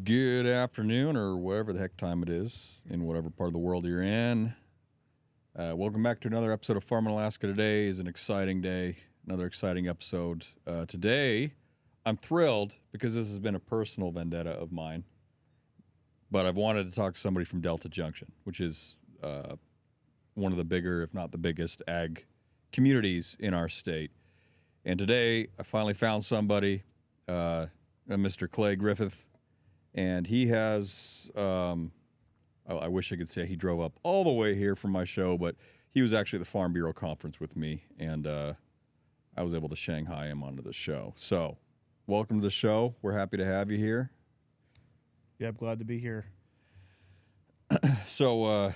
Good afternoon, or whatever the heck time it is, in whatever part of the world you're in. Welcome back to another episode of Farm in Alaska. Today is an exciting day, another exciting episode. Today, I'm thrilled because this has been a personal vendetta of mine, but I've wanted to talk to somebody from Delta Junction, which is one of the bigger, if not the biggest, ag communities in our state. And today, I finally found somebody, Mr. Clay Griffith. And he has, I wish I could say he drove up all the way here from my show, but he was actually at the Farm Bureau conference with me, and I was able to Shanghai him onto the show. So, welcome to the show. We're happy to have you here. Yeah, I'm glad to be here. So,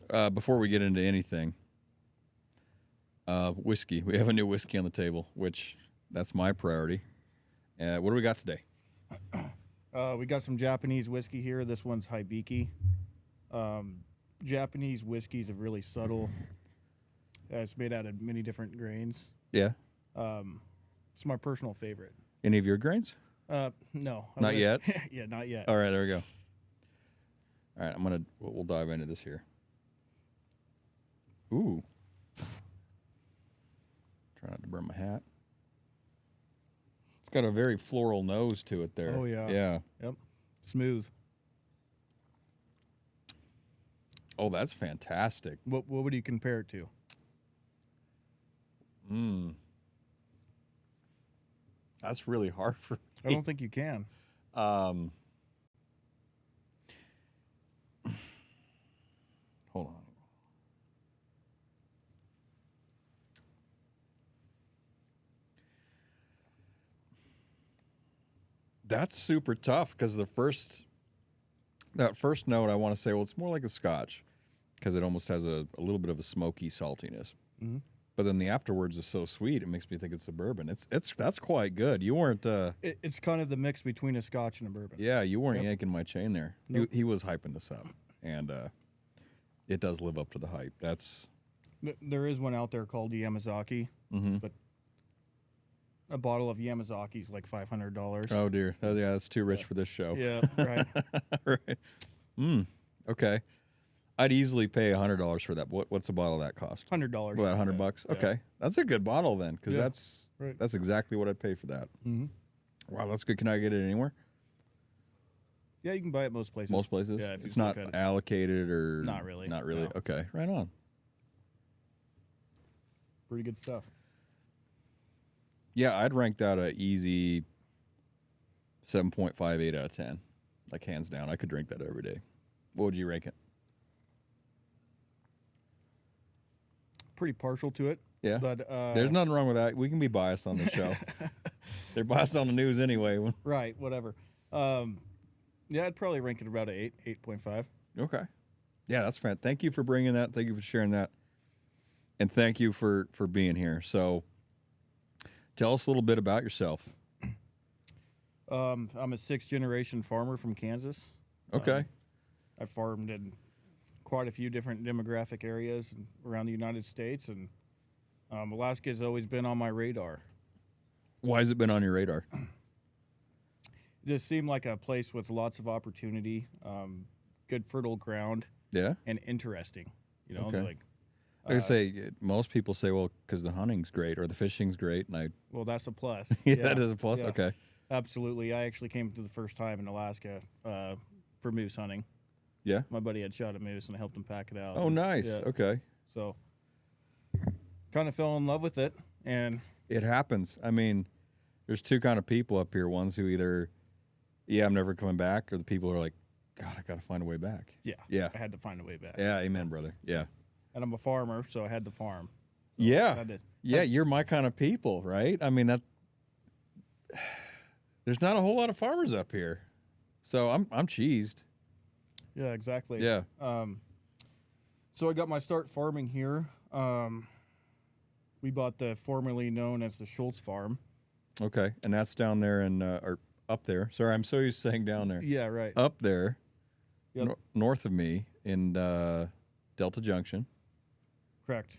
before we get into anything, whiskey. We have a new whiskey on the table, which that's my priority. What do we got today? We got some Japanese whiskey here. This one's Hibiki. Japanese whiskeys are really subtle. It's made out of many different grains. Yeah. It's my personal favorite. Any of your grains? No. Not yet? Yeah, not yet. All right, there we go. All right, we'll dive into this here. Ooh. Try not to burn my hat. It's got a very floral nose to it there. Oh, yeah. Yeah. Yep. Smooth. Oh, that's fantastic. What would you compare it to? That's really hard for me. I don't think you can. Hold on. That's super tough because that first note I want to say, well, it's more like a Scotch because it almost has a little bit of a smoky saltiness. Mm-hmm. But then the afterwards is so sweet, it makes me think it's a bourbon. That's quite good. You weren't. It's kind of the mix between a Scotch and a bourbon. Yeah, you weren't yanking my chain there. Nope. He was hyping this up, and it does live up to the hype. There is one out there called Yamazaki, but a bottle of Yamazaki is like $500. Oh dear, yeah, that's too rich for this show. Yeah, right. Right. Okay. I'd easily pay $100 for that. What's a bottle of that cost? $100. About $100. Okay, Yeah. That's a good bottle then, because Right. that's exactly what I'd pay for that. Mm-hmm. Wow, that's good. Can I get it anywhere? Yeah, you can buy it most places. Most places. Yeah, if you it's not look at it. allocated or Not really. Not really. No. Okay, right on. Pretty good stuff. Yeah, I'd rank that a easy 7.58 out of 10, like hands down. I could drink that every day. What would you rank it? Pretty partial to it. Yeah, But there's nothing wrong with that. We can be biased on this show. They're biased on the news anyway. right, whatever. Yeah, I'd probably rank it about an 8.5. Okay. Yeah, that's fantastic. Thank you for bringing that. Thank you for sharing that. And thank you for being here. So tell us a little bit about yourself. I'm a 6th-generation farmer from Kansas. Okay. I farmed in quite a few different demographic areas around the United States, and Alaska has always been on my radar. Why has it been on your radar? It just seemed like a place with lots of opportunity, good fertile ground, Yeah. and interesting. You know, Okay. like I say most people say, well, because the hunting's great or the fishing's great, and well, that's a plus. yeah, that is a plus. Yeah. Okay. Absolutely. I actually came to the first time in Alaska for moose hunting. Yeah. My buddy had shot a moose, and I helped him pack it out. Oh, nice. Yeah. Okay. So, kind of fell in love with it, and It happens. I mean, there's two kind of people up here. Ones who either, yeah, I'm never coming back, or the people who are like, God, I got to find a way back. Yeah. I had to find a way back. Yeah. Amen, brother. Yeah. And I'm a farmer, so I had to farm. Yeah. I did. Yeah, you're my kind of people, right? I mean, there's not a whole lot of farmers up here, so I'm cheesed. Yeah, exactly. Yeah. So I got my start farming here. We bought the formerly known as the Schultz farm. Okay, and that's down there or up there. Sorry, I'm so used to saying down there. Yeah, right. Up there, Yep. north of me in Delta Junction. Correct.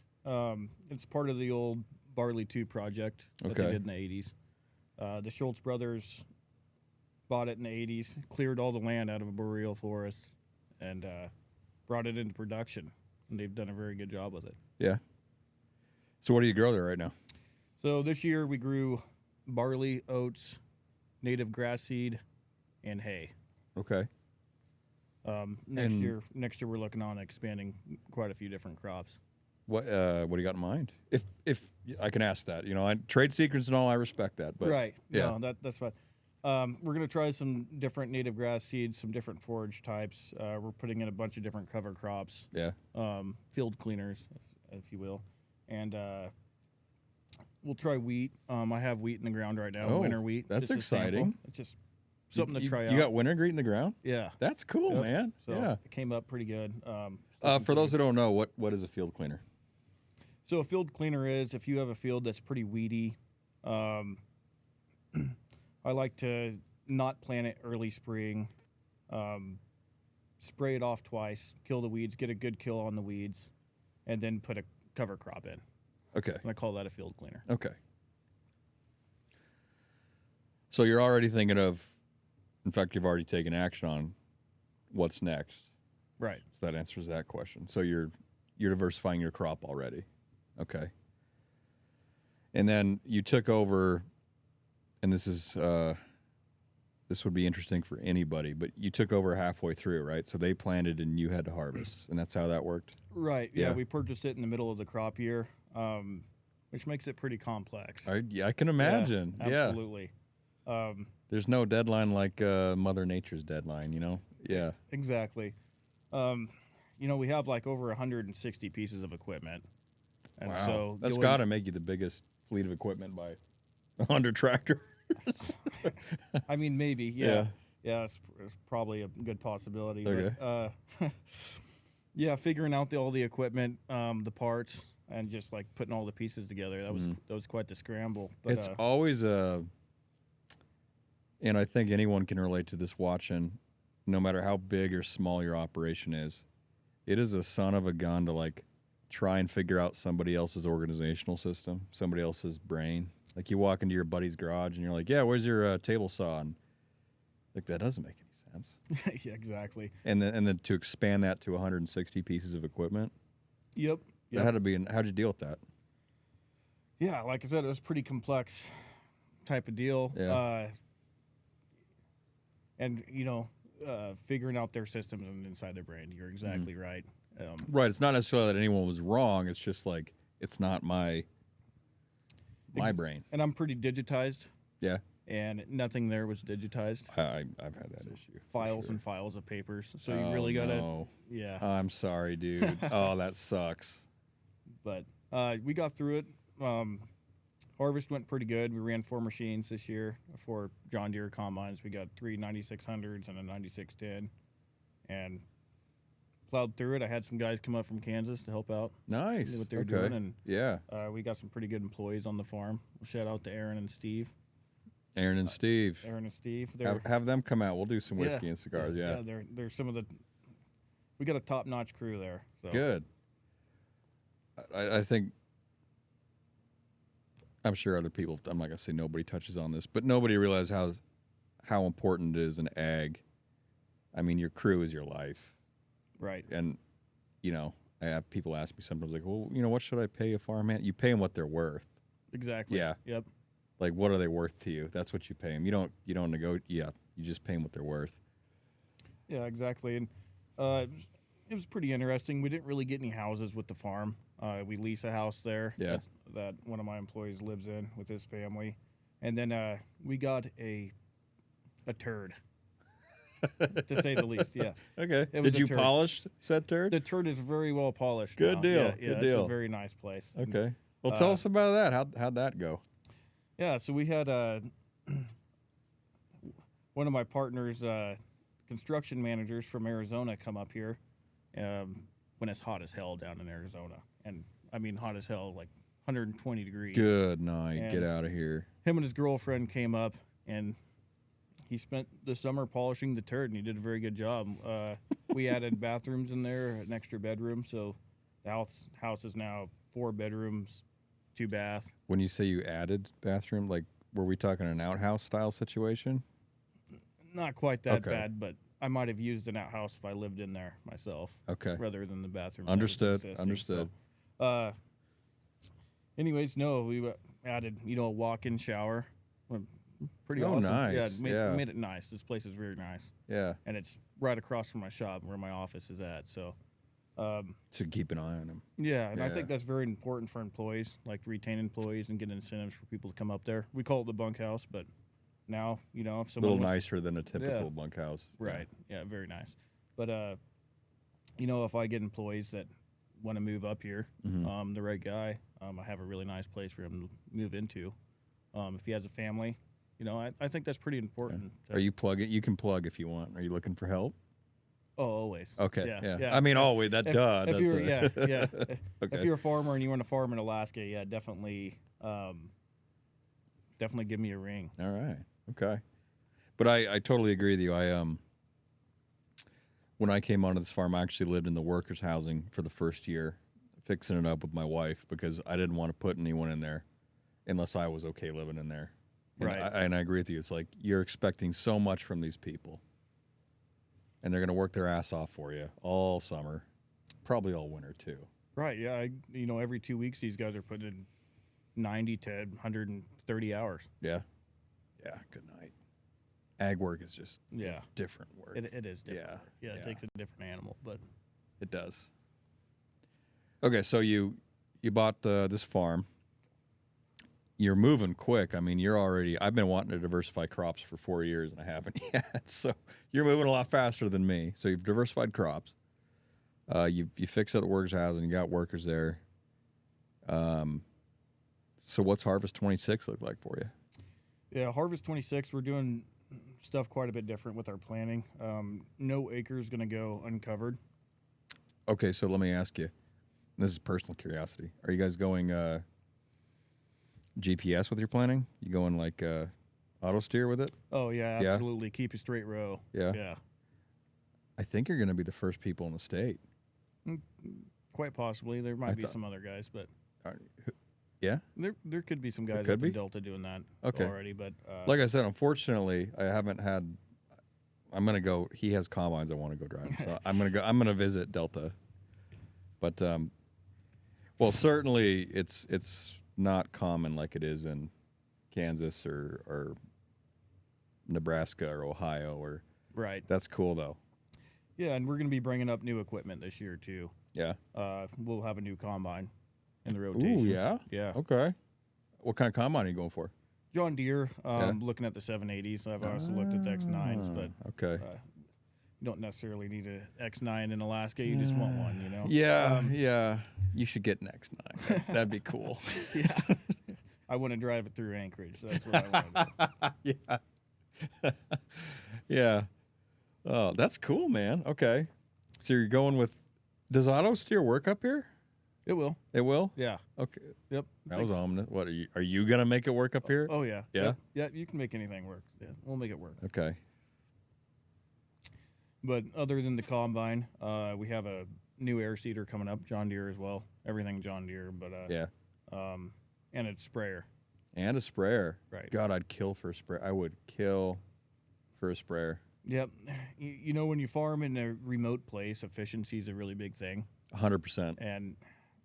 It's part of the old Barley 2 project that Okay. they did in the 80s. The Schultz brothers bought it in the 80s, cleared all the land out of a boreal forest, and brought it into production. And they've done a very good job with it. Yeah. So what do you grow there right now? So this year we grew barley, oats, native grass seed, and hay. Okay. Next year we're looking on expanding quite a few different crops. What do you got in mind? If I can ask that, trade secrets and all, I respect that. But right. Yeah. No, that's fine. We're going to try some different native grass seeds, some different forage types. We're putting in a bunch of different cover crops. Yeah. Field cleaners, if you will. And we'll try wheat. I have wheat in the ground right now, winter wheat. That's just a sample. exciting. It's just something to try out. You got winter wheat in the ground? Yeah. That's cool, Yep. man. So yeah. it came up pretty good. For those that don't know, what is a field cleaner? So a field cleaner is if you have a field that's pretty weedy. I like to not plant it early spring. Spray it off twice, kill the weeds, get a good kill on the weeds, and then put a cover crop in. Okay. And I call that a field cleaner. Okay. So you're already thinking of, in fact, you've already taken action on what's next. Right. So that answers that question. So you're diversifying your crop already. Okay. And then you took over, and this would be interesting for anybody, but you took over halfway through, right? So they planted and you had to harvest, and that's how that worked? Right. Yeah, Yeah. we purchased it in the middle of the crop year, which makes it pretty complex. I can imagine. Yeah. Absolutely. There's no deadline like Mother Nature's deadline, Yeah. Exactly. We have like over 160 pieces of equipment. And Wow. so That's got to make you the biggest fleet of equipment by 100 tractors. I mean, maybe, yeah. Yeah, it's probably a good possibility. Okay. But, yeah, figuring out all the equipment, the parts, and just like putting all the pieces together, that was quite the scramble. But, It's always and I think anyone can relate to this watching, no matter how big or small your operation is. It is a son of a gun to like try and figure out somebody else's organizational system, somebody else's brain. Like you walk into your buddy's garage and you're like, "Yeah, where's your table saw?" And like that doesn't make any sense. yeah, exactly. And then to expand that to 160 pieces of equipment. Yep. That had to be. How'd you deal with that? Yeah, like I said, it was a pretty complex type of deal. Yeah. And figuring out their systems and inside their brain. You're exactly right. Right. It's not necessarily that anyone was wrong. It's just like it's not my brain. And I'm pretty digitized. Yeah. And nothing there was digitized. I've had that issue. Files and files of papers. So you really got to. No. Yeah. I'm sorry, dude. Oh, that sucks. But we got through it. Harvest went pretty good. We ran 4 machines this year, 4 John Deere combines. We got 3 9600s and a 9610, and plowed through it. I had some guys come up from Kansas to help out. Nice. What they were doing, and yeah, we got some pretty good employees on the farm. Shout out to Aaron and Steve. Aaron and Steve. Have them come out. We'll do some whiskey and cigars. Yeah. They're some of the. We got a top-notch crew there. So. Good. I think. I'm sure other people. I'm not gonna say nobody touches on this, but nobody realizes how important it is in ag. I mean, your crew is your life. Right. And, I have people ask me sometimes like, well, what should I pay a farmhand? You pay them what they're worth. Exactly. Yeah. Yep. Like, what are they worth to you? That's what you pay them. You don't negotiate. Yeah. You just pay them what they're worth. Yeah, exactly. And it was pretty interesting. We didn't really get any houses with the farm. We lease a house there. Yeah. That one of my employees lives in with his family. And then we got a turd. To say the least, yeah. Okay. Did you polish said turd? The turd is very well polished. Good now. deal. Yeah, Good it's deal. a very nice place. Okay. Well, tell us about that. How'd that go? Yeah, so we had one of my partner's construction managers from Arizona come up here when it's hot as hell down in Arizona. And I mean hot as hell, like 120 degrees. Good night. And get out of here. Him and his girlfriend came up, and he spent the summer polishing the turd, and he did a very good job. We added bathrooms in there, an extra bedroom, so the house is now 4 bedrooms, 2 bath. When you say you added bathroom, like were we talking an outhouse style situation? Not quite that Okay. bad, but I might have used an outhouse if I lived in there myself, Okay. rather than the bathroom. that was Understood. existing. Understood. So, anyways, no, we added, a walk-in shower. Pretty Oh, awesome. nice. Yeah, Yeah. made it nice. This place is very nice, Yeah. and it's right across from my shop where my office is at. So, So keep an eye on him. yeah, and I Yeah. think that's very important for employees, like to retain employees and get incentives for people to come up there. We call it the bunkhouse, but now, if A someone little wants- nicer than a typical Yeah. bunkhouse. right? Yeah, very nice. But if I get employees that want to move up here, Mhm. the right guy, I have a really nice place for him to move into. If he has a family, I think that's pretty important. Are you plugging? You can plug if you want. Are you looking for help? Oh, always. Okay. Yeah. I mean, If- always. That if, duh. if That's you're, a- yeah. If Okay. you're a farmer and you want to farm in Alaska, yeah, definitely give me a ring. All right. Okay. But I totally agree with you. When I came onto this farm, I actually lived in the workers' housing for the first year, fixing it up with my wife because I didn't want to put anyone in there unless I was okay living in there. And Right. I agree with you. It's like you're expecting so much from these people, and they're going to work their ass off for you all summer, probably all winter too. Right. Yeah. Every 2 weeks, these guys are putting in 90 to 130 hours. Yeah. Yeah. Good night. Ag work is just Yeah. different work. It is different. Yeah, Yeah. It yeah. takes a different animal, but It does. Okay, so you bought this farm. You're moving quick. I mean, I've been wanting to diversify crops for 4 years and I haven't yet. So you're moving a lot faster than me. So you've diversified crops. You fixed up the workers' housing. You got workers there. So what's Harvest 26 look like for you? yeah, Harvest 26, we're doing stuff quite a bit different with our planning. No acre is going to go uncovered. Okay, so let me ask you. This is personal curiosity. Are you guys going GPS with your planning? You going like auto steer with it? Oh yeah, Yeah? absolutely. Keep a straight row. Yeah. Yeah. I think you're going to be the first people in the state. Quite possibly. There might be thought- some other guys, but Yeah? there could be some guys could up be? in Delta doing that Okay. already. But Like I said, unfortunately, I haven't had. I'm going to go. He has combines I want to go drive. So I'm going to go. I'm going to visit Delta. But, well, certainly it's not common like it is in Kansas or Nebraska or Ohio. Or right. that's cool though. Yeah, and we're going to be bringing up new equipment this year too. Yeah. We'll have a new combine in the rotation. Ooh, yeah. Yeah. Okay. What kind of combine are you going for? John Deere, Yeah. looking at the 780s. I've also looked at the X9s, but Okay. you don't necessarily need an X9 in Alaska. You just want one, Yeah, yeah. You should get an X9. That'd be cool. Yeah. I want to drive it through Anchorage. That's what I want to do. Yeah. Yeah. Oh, that's cool, man. Okay. So you're going with. Does auto steer work up here? It will. It will. Yeah. Okay. Yep. That was ominous. What are you gonna make it work up here? Oh yeah. Yeah? Yep. Yeah. You can make anything work. Yeah. We'll make it work. Okay. But other than the combine, we have a new air seeder coming up, John Deere as well. Everything John Deere, but Yeah. and it's sprayer. And a sprayer. Right. God, I'd kill for a sprayer. I would kill for a sprayer. Yep. When you farm in a remote place, efficiency is a really big thing. 100%. And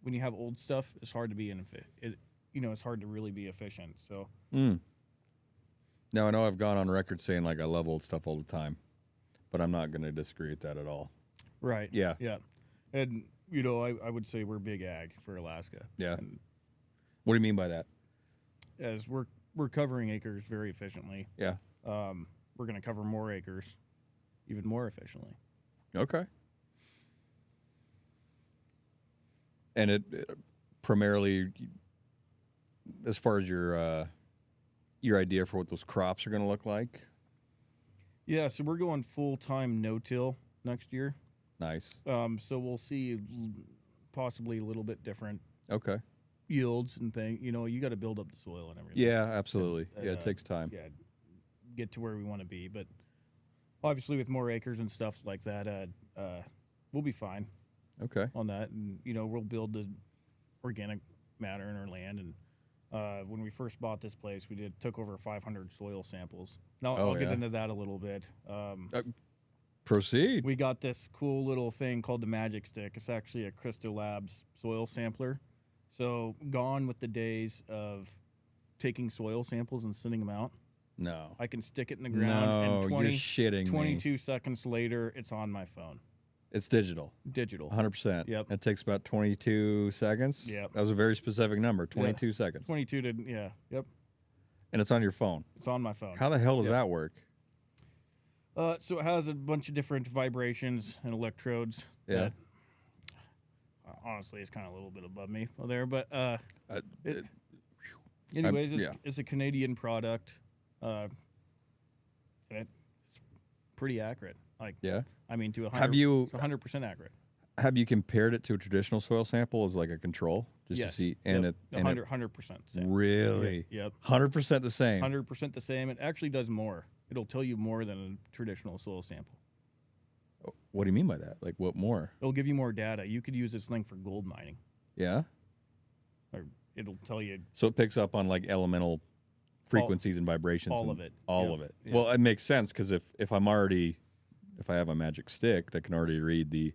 when you have old stuff, it's hard to be it's hard to really be efficient. So Now I know I've gone on record saying like I love old stuff all the time, but I'm not going to disagree with that at all. right. Yeah. Yeah. And I would say we're big ag for Alaska. Yeah. And What do you mean by that? as we're covering acres very efficiently. Yeah. We're going to cover more acres even more efficiently. Okay. And it primarily, as far as your idea for what those crops are going to look like. Yeah, so we're going full-time no-till next year. Nice. So we'll see possibly a little bit different Okay. yields and things. You got to build up the soil and everything. Yeah, absolutely. And, Yeah, it takes time. Yeah, get to where we want to be. But obviously with more acres and stuff like that, we'll be fine Okay. on that. And, we'll build the organic matter in our land and When we first bought this place, we took over 500 soil samples. Now Oh, I'll get yeah? into that a little bit. Proceed. We got this cool little thing called the Magic Stick. It's actually a Crystal Labs soil sampler. So gone with the days of taking soil samples and sending them out. No. I can stick it in the ground, No, and you're shitting me. 22 seconds later, it's on my phone. It's digital. Digital. 100%. Yep. It takes about 22 seconds. Yep. That was a very specific number, 22 seconds. 22 to, yeah, yep. And it's on your phone. It's on my phone. How the hell does Yep. that work? So it has a bunch of different vibrations and electrodes. Yeah. That, honestly, it's kind of a little bit above me there, but anyways, it's a Canadian product. It's pretty accurate. Like, Yeah. I mean, to 100, Have you it's 100% accurate. have you compared it to a traditional soil sample as like a control just Yes. to see? And Yep. it 100% same. really Yep. 100% the same. 100% the same. It actually does more. It'll tell you more than a traditional soil sample. What do you mean by that? Like what more? It'll give you more data. You could use this thing for gold mining, Yeah. or it'll tell you So it picks up on like elemental frequencies and vibrations. all and of it. All Yep. of it. Yep. Well, it makes sense because if I have a magic stick that can already read the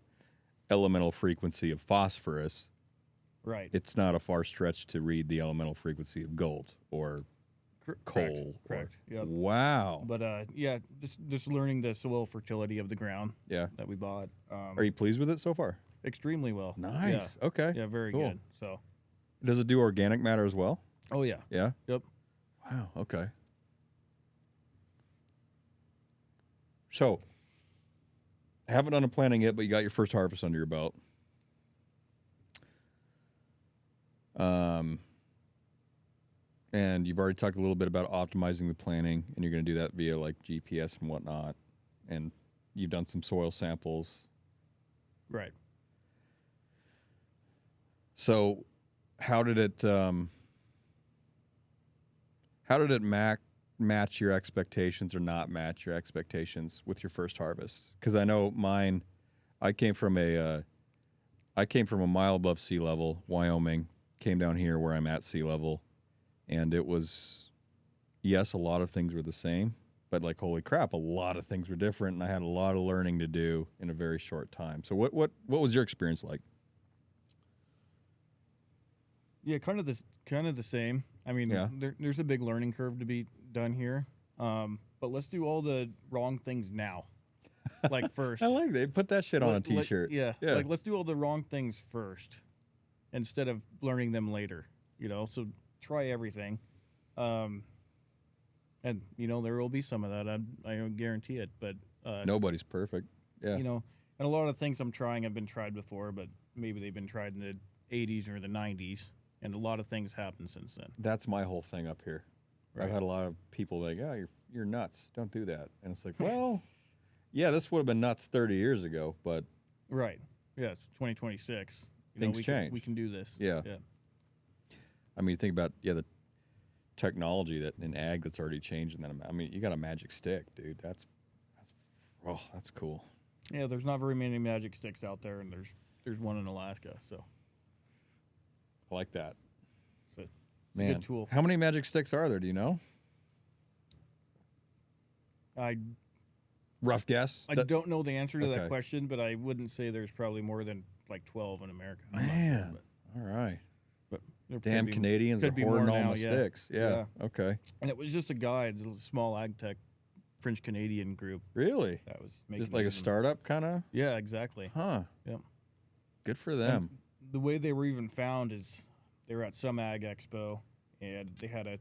elemental frequency of phosphorus, Right. it's not a far stretch to read the elemental frequency of gold or coal. Correct. Or, Yep. wow. But yeah, just learning the soil fertility of the ground Yeah. that we bought. Are you pleased with it so far? Extremely well. Nice. Okay. Yeah, very Cool. good. So. Does it do organic matter as well? Oh yeah. Yeah. Yep. Wow. Okay. So, haven't done a planting yet, but you got your first harvest under your belt. And you've already talked a little bit about optimizing the planting, and you're going to do that via like GPS and whatnot. And you've done some soil samples. Right. So, how did it match your expectations or not match your expectations with your first harvest? Because I know mine, I came from a mile above sea level, Wyoming, came down here where I'm at sea level, and it was, yes, a lot of things were the same, but like holy crap, a lot of things were different, and I had a lot of learning to do in a very short time. So what was your experience like? Yeah, kind of the same. I mean, Yeah. there's a big learning curve to be done here. But let's do all the wrong things now. Like first. I like that. Put that shit on a t-shirt. Yeah. Yeah. Like let's do all the wrong things first instead of learning them later, So try everything. And there will be some of that. I guarantee it, but Nobody's perfect. Yeah. and a lot of things I'm trying have been tried before, but maybe they've been tried in the 80s or the 90s. And a lot of things happened since then. That's my whole thing up here. Right. I've had a lot of people like, "Oh, you're nuts. Don't do that." And it's like, well, yeah, this would have been nuts 30 years ago, but Right. Yeah, it's 2026. Things change. We can do this. Yeah. Yeah. I mean, think about the technology that in ag that's already changed. And then I mean, you got a magic stick, dude. That's cool. Yeah, there's not very many magic sticks out there, and there's one in Alaska, so I like that. it's Man, a good tool. how many magic sticks are there? Do you know? I Rough guess. don't know the answer to Okay. that question, but I wouldn't say there's probably more than like 12 in America. I'm not Man, sure, all right. but there Damn could be- Canadians are could be more hoarding all now, my yeah. sticks. Yeah. Okay. And it was just a guide, a small ag tech French Canadian group Really? that was making Just like a these and- startup kind of? Yeah, exactly. Huh. Yep. Good for them. And the way they were even found is they were at some ag expo and they had a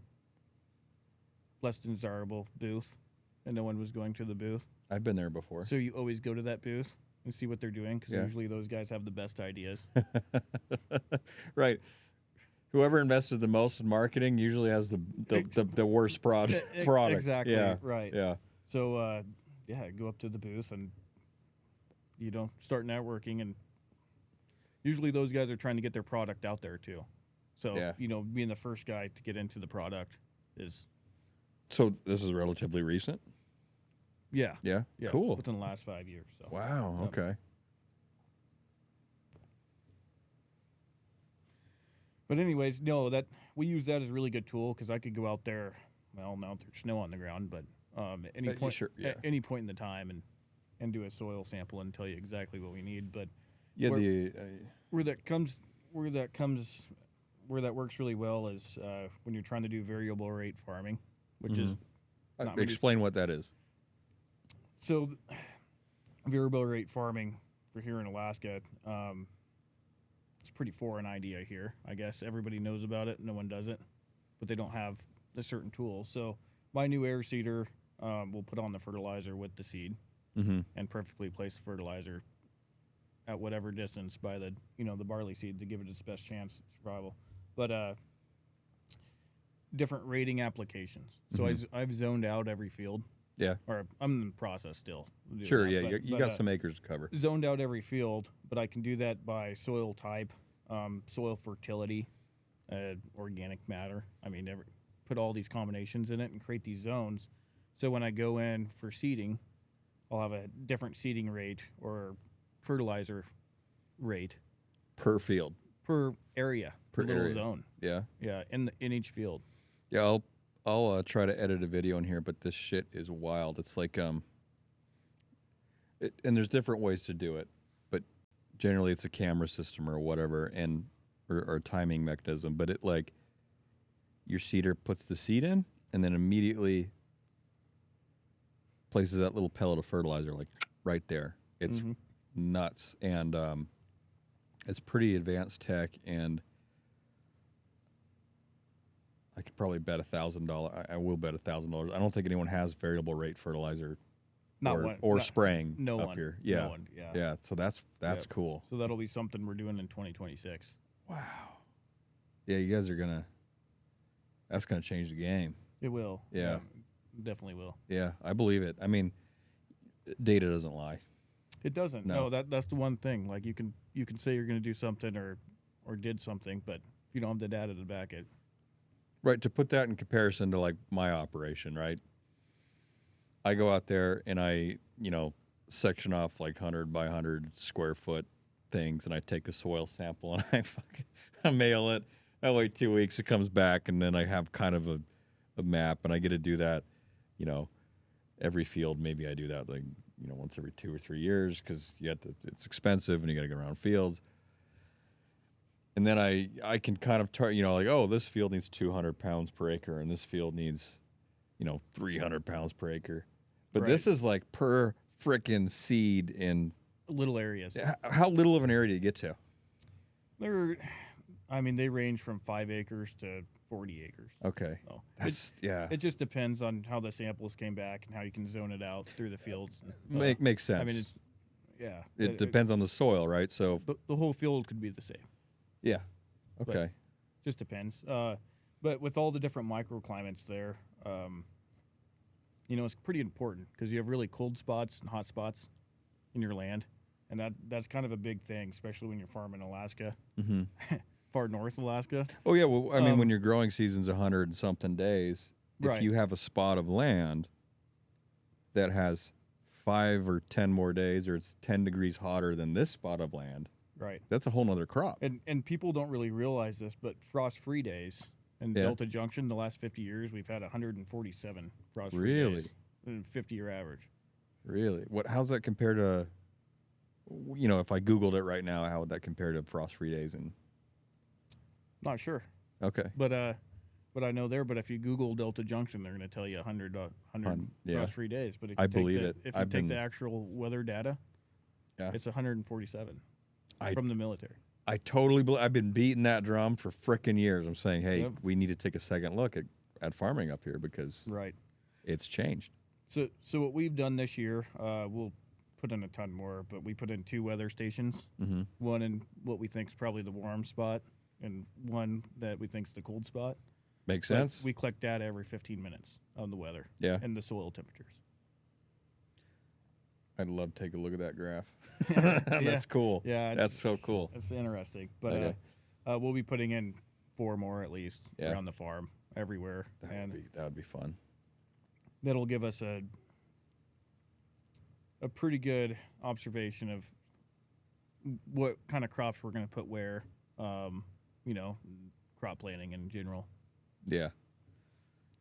less desirable booth and no one was going to the booth. I've been there before. So you always go to that booth and see what they're doing because Yeah. usually those guys have the best ideas. Right. Whoever invested the most in marketing usually has the worst product. Exactly. Yeah. Right. Yeah. So, go up to the booth and, start networking. And usually those guys are trying to get their product out there too. So, Yeah. Being the first guy to get into the product is, So this is relatively recent? yeah. Yeah. Yeah. Cool. Within the last 5 years. So. Wow. Yep. Okay. But anyways, no, that we use that as a really good tool because I could go out there. Well, now there's snow on the ground, but at any point, sure, yeah. at any point in the time, and do a soil sample and tell you exactly what we need. But Yeah, where that works really well is when you're trying to do variable rate farming, which is not explain what that is. So variable rate farming for here in Alaska, it's a pretty foreign idea here. I guess everybody knows about it, no one does it, but they don't have the certain tools. So my new air seeder will put on the fertilizer with the seed and perfectly place the fertilizer at whatever distance by the the barley seed to give it its best chance of survival. But different rating applications. So I've zoned out every field. Yeah. Or I'm in the process still. Sure, yeah. You got some acres to cover. Zoned out every field, but I can do that by soil type, soil fertility, organic matter. I mean, put all these combinations in it and create these zones. So when I go in for seeding, I'll have a different seeding rate or fertilizer rate Per field. per area, per little area. zone. Yeah. Yeah, in each field. Yeah, I'll try to edit a video in here, but this shit is wild. It's like and there's different ways to do it, but generally it's a camera system or whatever, and or timing mechanism. But it like your seeder puts the seed in, and then immediately places that little pellet of fertilizer like right there. It's nuts, and it's pretty advanced tech, and I could probably bet $1,000. I will bet $1,000. I don't think anyone has variable rate fertilizer spraying up here. Yeah, no one, yeah. So that's cool. So that'll be something we're doing in 2026. Wow. Yeah, you guys are that's gonna change the game. It will. Yeah. Definitely will. Yeah, I believe it. I mean, data doesn't lie. It doesn't. No. That's the one thing. Like you can say you're going to do something or did something, but if you don't have the data to back it. Right, to put that in comparison to like my operation, right? I go out there and I, section off like 100 by 100 square foot things, and I take a soil sample and I mail it. I wait 2 weeks, it comes back, and then I have kind of a map, and I get to do that, every field. Maybe I do that like, once every 2 or 3 years because it's expensive and you got to go around fields. And then I can kind of like, oh, this field needs 200 pounds per acre, and this field needs, 300 pounds per acre. But this is like per frickin' seed in little areas. How little of an area do you get to? They range from 5 acres to 40 acres. Okay. So It just depends on how the samples came back and how you can zone it out through the fields. Makes sense. It depends on the soil, right? So the whole field could be the same. Yeah. Okay. Just depends. But with all the different microclimates there, it's pretty important because you have really cold spots and hot spots in your land, and that's kind of a big thing, especially when you're farming in Alaska, far north Alaska. Oh yeah. Well, I mean, when your growing season's 100 and something days, if you have a spot of land that has 5 or 10 more days, or it's 10 degrees hotter than this spot of land. Right. That's a whole nother crop. And people don't really realize this, but frost-free days in Delta Junction, the last 50 years, we've had 147 frost-free days. 50-year average. Really? How's that compared to, if I Googled it right now, how would that compare to frost-free days? Not sure. Okay. But I know there, but if you Google Delta Junction, they're going to tell you 100 frost-free days. But if you take the actual weather data, it's 147. From the military. I totally believe. I've been beating that drum for frickin' years. I'm saying, hey, we need to take a second look at farming up here because it's changed. So what we've done this year, we'll put in a ton more, but we put in 2 weather stations. One in what we think is probably the warm spot, and one that we think is the cold spot. Makes sense. We collect data every 15 minutes on the weather and the soil temperatures. I'd love to take a look at that graph. That's cool. Yeah, that's so cool. It's interesting. But we'll be putting in 4 more at least around the farm, everywhere. That would be fun. That'll give us a pretty good observation of what kind of crops we're going to put where. crop planting in general. Yeah.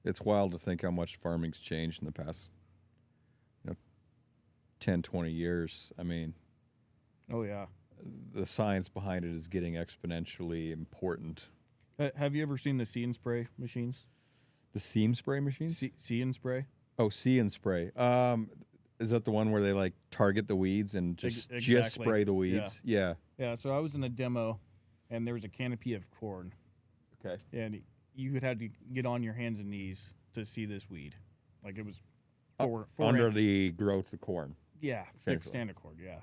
It's wild to think how much farming's changed in the past 10, 20 years. I mean, Oh yeah. the science behind it is getting exponentially important. Have you ever seen the see and spray machines? The seam spray machines? See and spray. Oh, see and spray. Is that the one where they like target the weeds and just spray the weeds? Yeah. Yeah. So I was in a demo, and there was a canopy of corn, Okay. and you would have to get on your hands and knees to see this weed. Like it was four Under inches. the growth of corn. Yeah, Okay, thick cool. standard cord. Yeah,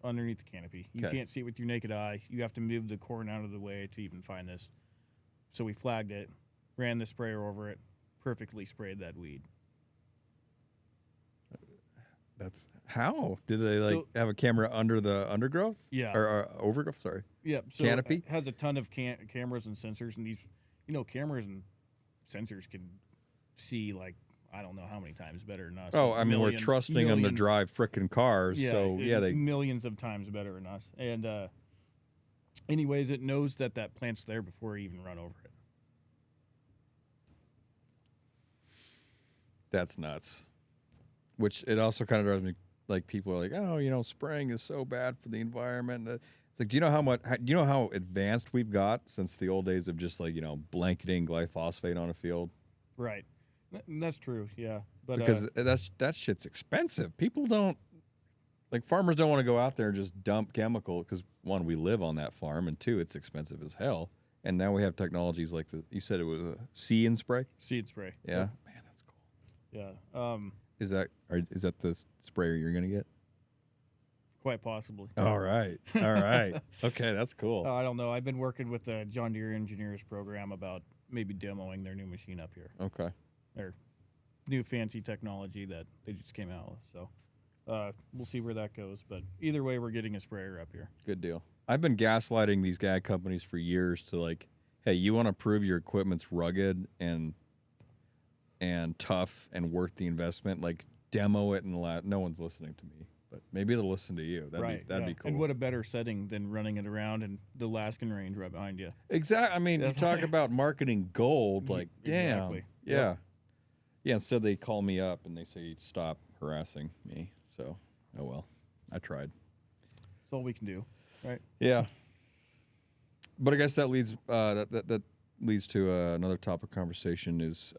underneath the canopy. You Okay. can't see it with your naked eye. You have to move the corn out of the way to even find this. So we flagged it, ran the sprayer over it, perfectly sprayed that weed. That's how did they like So- have a camera under the undergrowth Yeah. or overgrowth? Sorry. Yeah, so Canopy? it has a ton of cameras and sensors, and these, cameras and sensors can see like I don't know how many times better than us. Oh, but I mean, we're millions- trusting them to millions- drive frickin' cars. Yeah, So yeah, they millions of times better than us. And anyways, it knows that plant's there before you even run over it. that's nuts. Which it also kind of drives me like people are like, oh, spraying is so bad for the environment. It's like, do you know how advanced we've got since the old days of just like blanketing glyphosate on a field? Right. That's true. Yeah, but Because that shit's expensive. People don't farmers don't want to go out there and just dump chemical because one, we live on that farm, and two, it's expensive as hell. And now we have technologies like you said it was a see and spray. seed spray. Yeah, man, that's cool. Yeah. Is that the sprayer you're gonna get? Quite possibly. All right. Okay, that's cool. I don't know. I've been working with the John Deere Engineers program about maybe demoing their new machine up here. Okay. Their new fancy technology that they just came out with. So we'll see where that goes. But either way, we're getting a sprayer up here. Good deal. I've been gaslighting these ag companies for years to like, hey, you want to prove your equipment's rugged and tough and worth the investment? Like, demo it and no one's listening to me. But maybe they'll listen to you. That'd be cool. And what a better setting than running it around in the Alaskan range right behind you. Exactly. I mean, you That's talk like- about marketing gold. Like, damn. Exactly. Yeah. Yep. Yeah. Instead, they call me up and they say, stop harassing me. So, oh well. I tried. That's all we can do, right? Yeah. But I guess that leads that leads to another topic of conversation is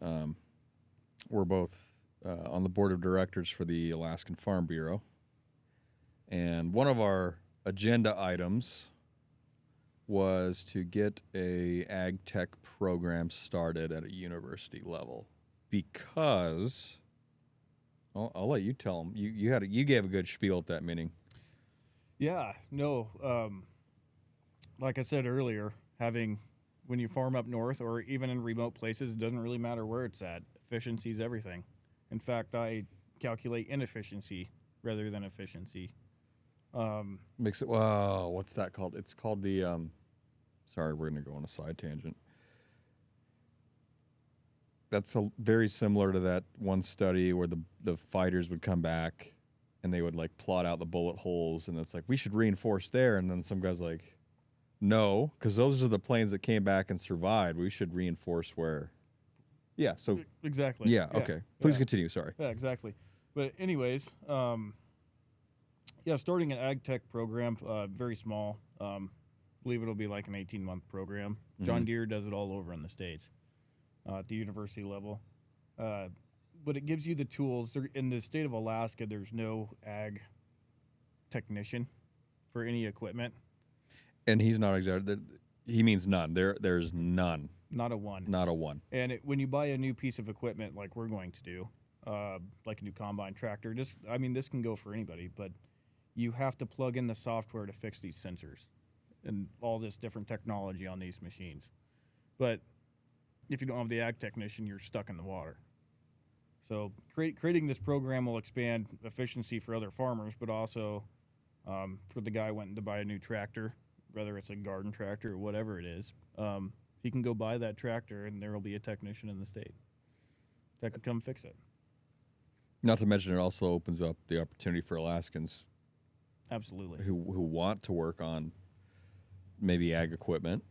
we're both on the board of directors for the Alaskan Farm Bureau. And one of our agenda items was to get a ag tech program started at a university level because I'll let you tell them. You gave a good spiel at that meeting. Yeah, no. Like I said earlier, when you farm up north or even in remote places, it doesn't really matter where it's at. Efficiency is everything. In fact, I calculate inefficiency rather than efficiency. Makes it what's that called? It's called the sorry, we're gonna go on a side tangent. That's very similar to that one study where the fighters would come back and they would like plot out the bullet holes, and it's like we should reinforce there, and then some guy's like, no, because those are the planes that came back and survived. We should reinforce where. Yeah. So. Exactly. Yeah. Okay. Please Yeah. continue. Sorry. Yeah, exactly. But anyways, starting an ag tech program, very small. Believe it'll be like an 18-month program. John Deere does it all over in the States at the university level. But it gives you the tools. In the state of Alaska, there's no ag technician for any equipment. And he's not exactly. He means none. There's none. Not a one. Not a one. And when you buy a new piece of equipment like we're going to do, like a new combine tractor, this can go for anybody, but you have to plug in the software to fix these sensors and all this different technology on these machines. But if you don't have the ag technician, you're stuck in the water. So creating this program will expand efficiency for other farmers, but also for the guy who went to buy a new tractor, whether it's a garden tractor or whatever it is, he can go buy that tractor and there will be a technician in the state that can come fix it. Not to mention, it also opens up the opportunity for Alaskans Absolutely. who want to work on maybe ag equipment.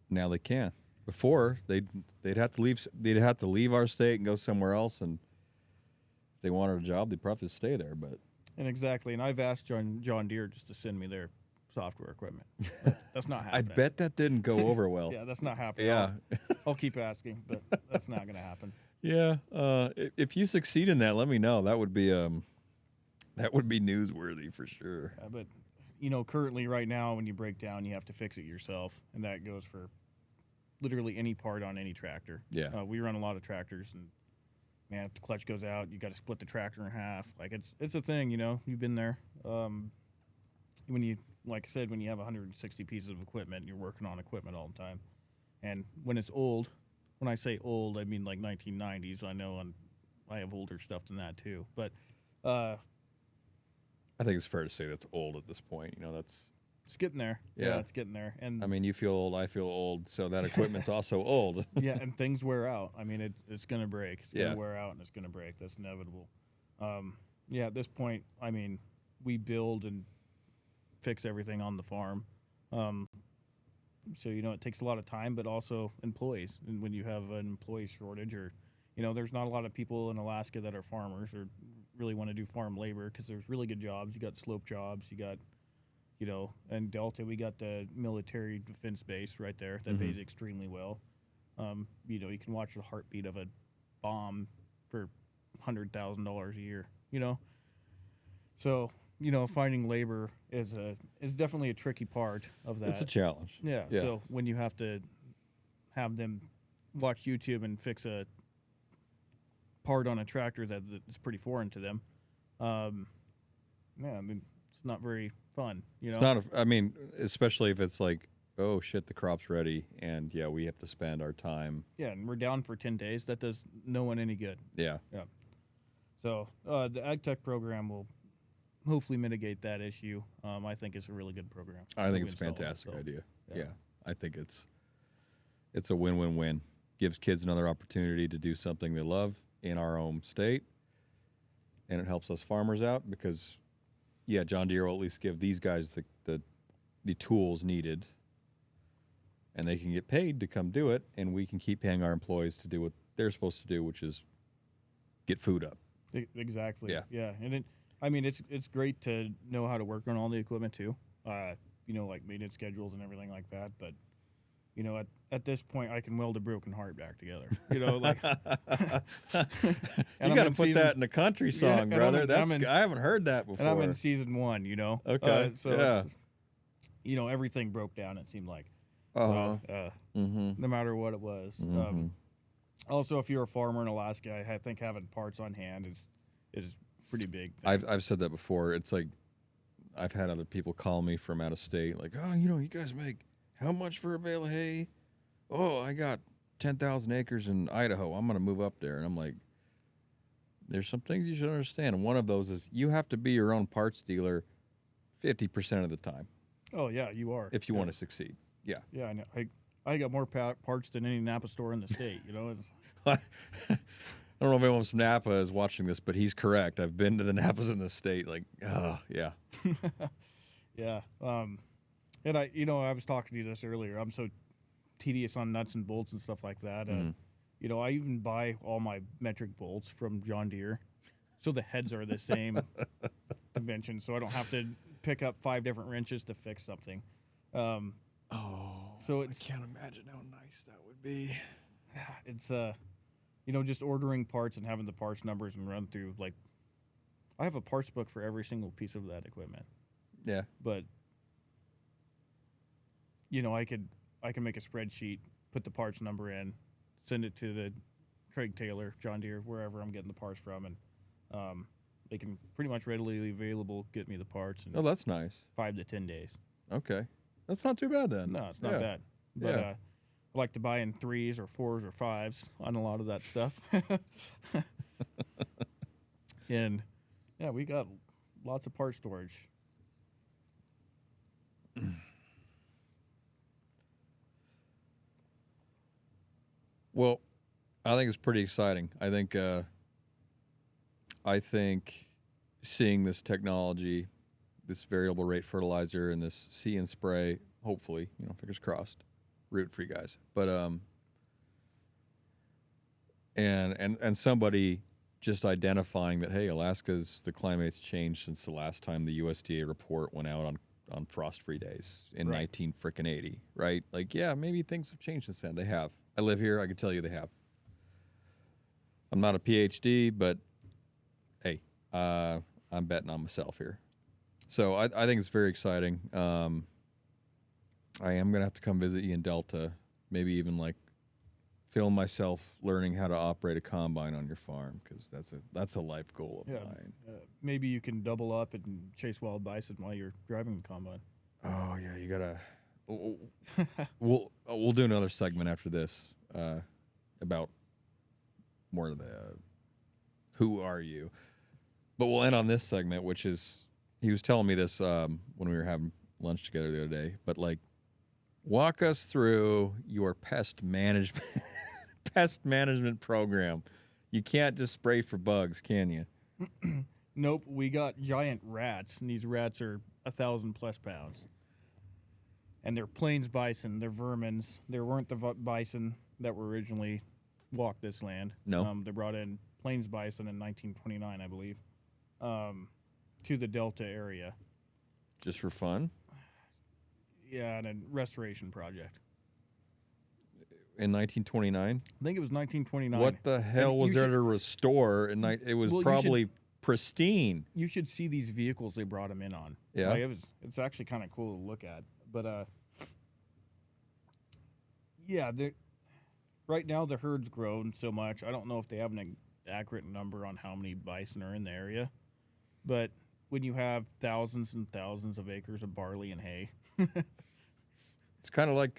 Now they can Before they'd have to leave our state and go somewhere else, and if they wanted a job, they'd probably stay there. But And I've asked John Deere just to send me their software equipment. That's not I happening. bet that didn't go over well. Yeah, that's not happening. Yeah. I'll keep asking, but that's not going to happen. Yeah. If you succeed in that, let me know. That would be newsworthy for sure. But currently right now, when you break down, you have to fix it yourself, and that goes for literally any part on any tractor. Yeah. We run a lot of tractors, and man, if the clutch goes out, you got to split the tractor in half. Like it's a thing, You've been there. When you, like I said, when you have 160 pieces of equipment, you're working on equipment all the time, and when it's old, when I say old, I mean like 1990s. I know I have older stuff than that too, but I think it's fair to say that's old at this point. That's it's getting there. Yeah. It's getting there. And I mean, you feel old, I feel old, so that equipment's also old. yeah, and things wear out. I mean, it's going to break. It's going Yeah. to wear out, and it's going to break. That's inevitable. Yeah, at this point, I mean, we build and fix everything on the farm. So, it takes a lot of time, but also employees. And when you have an employee shortage or, there's not a lot of people in Alaska that are farmers or really want to do farm labor because there's really good jobs. You got slope jobs. You got, and Delta, we got the military defense base right there that pays extremely well. You can watch the heartbeat of a bomb for $100,000 a year, So, finding labor is definitely a tricky part of that. It's a challenge. Yeah. So when you have to have them watch YouTube and fix a part on a tractor that's pretty foreign to them, I mean, it's not very fun. It's not. I mean, especially if it's like, oh shit, the crop's ready, and yeah, we have to spend our time. Yeah, and we're down for 10 days. That does no one any good. Yeah. Yeah. So the Ag Tech program will hopefully mitigate that issue. I think it's a really good program. I think it's a fantastic idea. Yeah. I think it's a win-win-win. Gives kids another opportunity to do something they love in our own state, and it helps us farmers out because, yeah, John Deere will at least give these guys the tools needed, and they can get paid to come do it, and we can keep paying our employees to do what they're supposed to do, which is get food up. Exactly. Yeah. Yeah, and it's great to know how to work on all the equipment too. Like maintenance schedules and everything like that. But at this point, I can weld a broken heart back together. Like you got to put that in a country song, brother. I haven't heard that before. And I'm in season 1. Okay. So it's, everything broke down. It seemed like. No matter what it was. Also, if you're a farmer in Alaska, I think having parts on hand is pretty big thing. I've said that before. It's like I've had other people call me from out of state, like, oh, you guys make how much for a bale of hay? Oh, I got 10,000 acres in Idaho. I'm going to move up there. And I'm like, there's some things you should understand. And one of those is you have to be your own parts dealer 50% of the time. Oh, yeah, you are. If you want to succeed. Yeah. Yeah, I know. I got more parts than any Napa store in the state, I don't know if anyone from Napa is watching this, but he's correct. I've been to the Napas in the state. Like, yeah. Yeah. And I was talking to you this earlier. I'm so tedious on nuts and bolts and stuff like that. I even buy all my metric bolts from John Deere, so the heads are the same dimension, so I don't have to pick up 5 different wrenches to fix something. So I can't imagine how nice that would be. It's just ordering parts and having the parts numbers and run through. Like, I have a parts book for every single piece of that equipment. Yeah, but I can make a spreadsheet, put the parts number in, send it to the Craig Taylor, John Deere, wherever I'm getting the parts from, and they can pretty much readily available get me the parts. Oh, that's nice. 5 to 10 days. Okay, that's not too bad then. No, it's not bad. But I like to buy in 3s or 4s or 5s on a lot of that stuff. And yeah, we got lots of part storage. Well, I think it's pretty exciting. I think seeing this technology, this variable rate fertilizer and this see and spray, hopefully, fingers crossed, root for you guys. But and somebody just identifying that, hey, the climate's changed since the last time the USDA report went out on frost-free days in Right. 1980, right? Like, yeah, maybe things have changed since then. They have. I live here. I can tell you they have. I'm not a PhD, but hey, I'm betting on myself here. So I think it's very exciting. I am going to have to come visit you in Delta, maybe even like film myself learning how to operate a combine on your farm, because that's a life goal of mine. Maybe you can double up and chase wild bison while you're driving the combine. Oh yeah, you gotta. We'll do another segment after this about more of the who are you, but we'll end on this segment, which is he was telling me this when we were having lunch together the other day. But like, walk us through your pest management program. You can't just spray for bugs, can you? Nope, we got giant rats, and these rats are 1,000+ pounds. And they're plains bison, they're vermins. There weren't the bison that were originally walked this land. No. They brought in plains bison in 1929, I believe, to the Delta area. Just for fun? Yeah, and a restoration project. In 1929? I think it was 1929. What the hell was there to restore? And it was probably pristine. You should see these vehicles they brought them in on. Yeah. Like, it's actually kind of cool to look at. But yeah, right now the herd's grown so much. I don't know if they have an accurate number on how many bison are in the area. But when you have thousands and thousands of acres of barley and hay, it's kind of like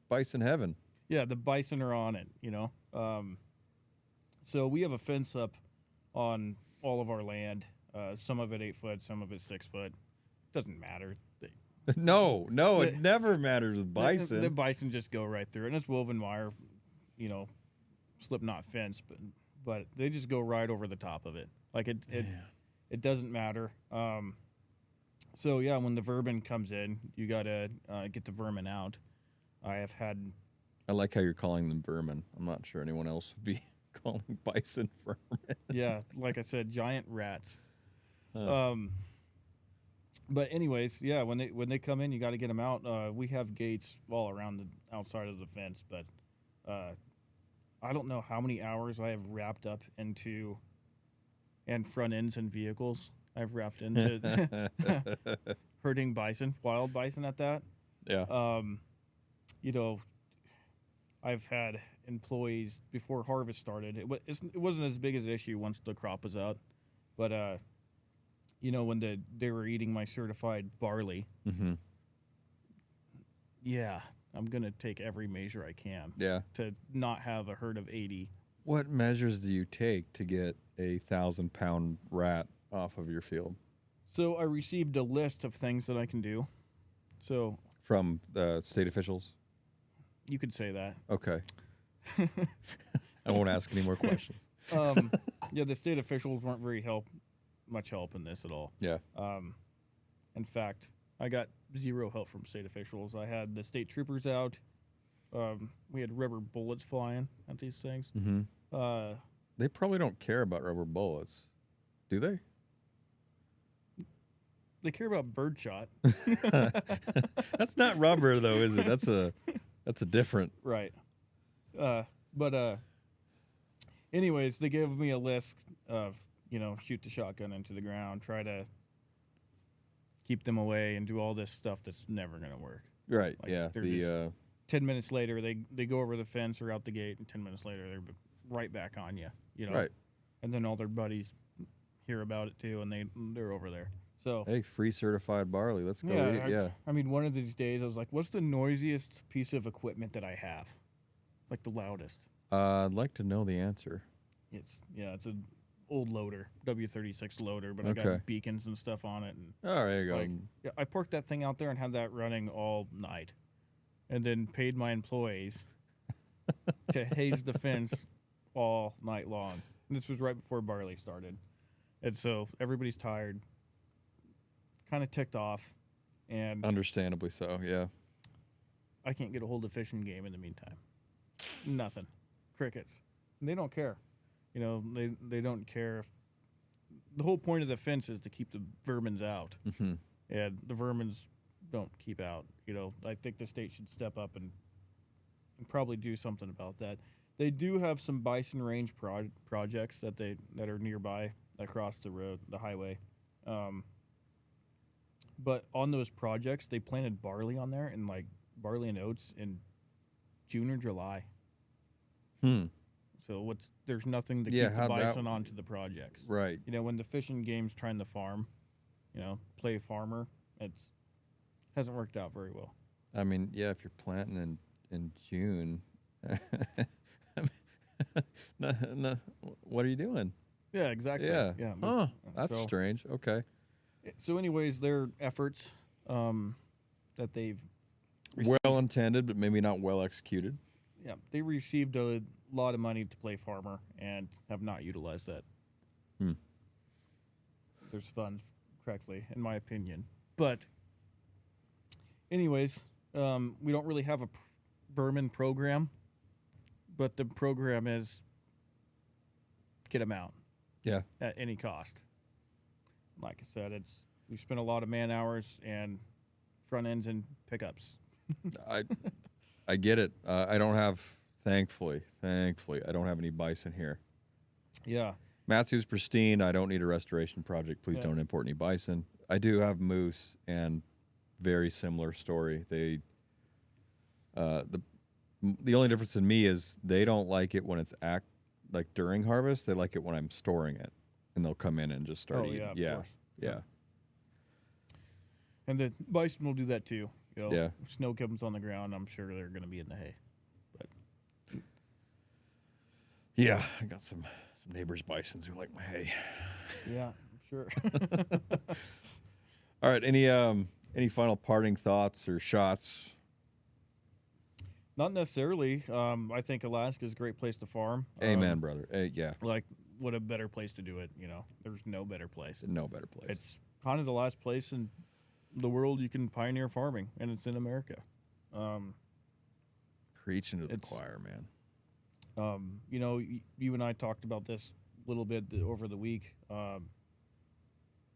bison heaven. Yeah, the bison are on it, you know. So we have a fence up on all of our land. Some of it 8 foot, some of it 6 foot. Doesn't matter. No, it never matters with bison. The bison just go right through it, and it's woven wire, you know, slip knot fence, but they just go right over the top of it. Like it doesn't matter. So yeah, when the vermin comes in, you gotta get the vermin out. I like how you're calling them vermin. I'm not sure anyone else would be calling bison vermin. Yeah, like I said, giant rats. Huh. But anyways, yeah, when they come in, you got to get them out. We have gates all around the outside of the fence, but I don't know how many hours I have wrapped up into, and front ends and vehicles I've wrapped into herding bison, wild bison at that. Yeah. You know, I've had employees before harvest started. It wasn't as big as an issue once the crop was out, but you know, when they were eating my certified barley. Mm-hmm. Yeah, I'm gonna take every measure I can. Yeah. To not have a herd of 80. What measures do you take to get a 1,000-pound rat off of your field? So I received a list of things that I can do. So from state officials? You could say that. Okay. I won't ask any more questions. Yeah, the state officials weren't much help in this at all. Yeah. In fact, I got zero help from state officials. I had the state troopers out. We had rubber bullets flying at these things. Mm-hmm. They probably don't care about rubber bullets, do they? They care about birdshot. That's not rubber, though, is it? That's a different. Right. But anyways, they gave me a list of, you know, shoot the shotgun into the ground, try to keep them away, and do all this stuff that's never going to work. Right, Like, yeah. they're 10 minutes later, they go over the fence or out the gate, and 10 minutes later, they're right back on you, you know? Right. And then all their buddies hear about it, too, and they're over there. So, hey, free certified barley. Let's go. yeah, I mean, one of these days, I was like, what's the noisiest piece of equipment that I have? Like the loudest. I'd like to know the answer. It's an old loader, W36 loader, but I Okay. got beacons and stuff on it. And All right, there you go. like, yeah, I parked that thing out there and had that running all night, and then paid my employees to haze the fence all night long. And this was right before barley started, and so everybody's tired, kind of ticked off, and Understandably so, yeah. I can't get a hold of Fish and Game in the meantime. Nothing. Crickets. They don't care. They don't care if the whole point of the fence is to keep the vermins out, Mm-hmm. and the vermins don't keep out. I think the state should step up and probably do something about that. They do have some bison range projects that are nearby across the road, the highway. But on those projects, they planted barley on there, and like barley and oats in June or July. So there's nothing to keep the bison onto the projects. Right. When the fishing game's trying to farm, play farmer, hasn't worked out very well. I mean, yeah, if you're planting in June, no, what are you doing? Yeah, exactly. Yeah. Yeah. Huh. That's strange. Okay. So, anyways, their efforts that they've received, Well intended, but maybe not well executed. Yeah, they received a lot of money to play farmer and have not utilized that. There's funds correctly, in my opinion. But, anyways, we don't really have a vermin program, but the program is get them out. Yeah. At any cost. Like I said, we spent a lot of man hours and front ends and pickups. I get it. I don't have, thankfully, I don't have any bison here. Yeah. Matthew's pristine. I don't need a restoration project. Please don't import any bison. I do have moose, and very similar story. They, the only difference in me is they don't like it when it's like during harvest. They like it when I'm storing it, and they'll come in and just start eating. Yeah, of course. Yeah. And the bison will do that too. Yeah. If snow comes on the ground, I'm sure they're going to be in the hay. But yeah, I got some neighbors' bisons who like my hay. Yeah, I'm sure. All right. Any final parting thoughts or shots? Not necessarily. I think Alaska is a great place to farm. Amen, brother. Yeah. Like, what a better place to do it. There's no better place. No better place. It's kind of the last place in the world you can pioneer farming, and it's in America. Preaching to the choir, man. You and I talked about this a little bit over the week.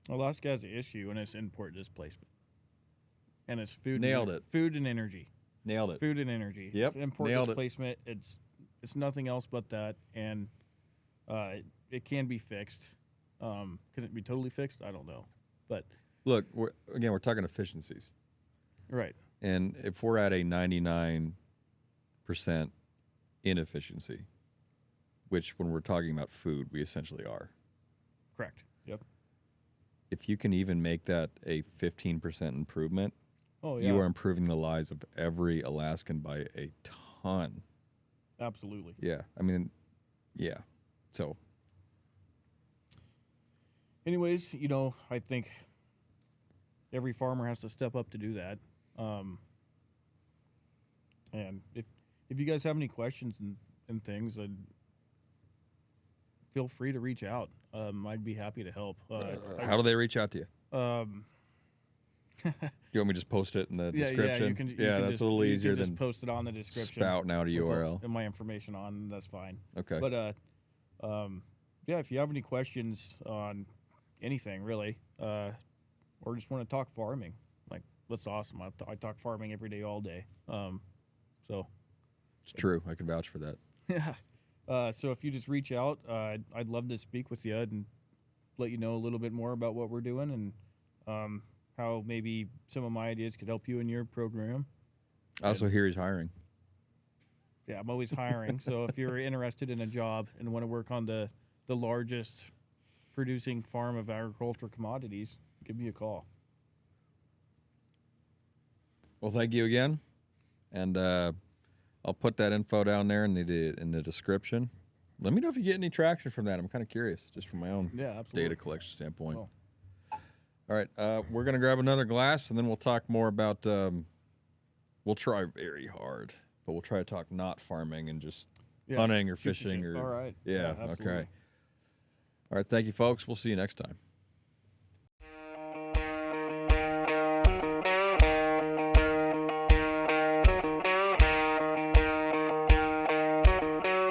Alaska has an issue, and it's import displacement. And it's food. Nailed it. Food and energy. Nailed it. Food and energy. Yep. It's import Nailed displacement. It's nothing else but that, and it can be fixed. Can it be totally fixed? I don't know, but look, we're talking efficiencies, right? And if we're at a 99% inefficiency, which when we're talking about food, we essentially are. Correct. Yep. If you can even make that a 15% improvement, you are improving the lives of every Alaskan by a ton. Absolutely. Yeah. I mean, yeah. So. Anyways, I think every farmer has to step up to do that. And if you guys have any questions and things, feel free to reach out. I'd be happy to help. How do they reach out to you? Do you want me to just post it in the description? You can that's a little easier than just post it on the description. Spouting out a URL. And my information on, that's fine. Okay. But if you have any questions on anything really, or just want to talk farming, like that's awesome. I talk farming every day, all day. So it's true. I can vouch for that. Yeah. So if you just reach out, I'd love to speak with you and let you know a little bit more about what we're doing and how maybe some of my ideas could help you in your program. I also hear he's hiring. Yeah, I'm always hiring. So if you're interested in a job and want to work on the largest producing farm of agricultural commodities, give me a call. Well, thank you again. And I'll put that info down there in the description. Let me know if you get any traction from that. I'm kind of curious, just from my own data collection standpoint. Oh. All right, we're going to grab another glass, and then we'll talk more about we'll try very hard, but we'll try to talk not farming and just hunting or fishing. All right. Yeah, absolutely. okay. All right, thank you, folks. We'll see you next time.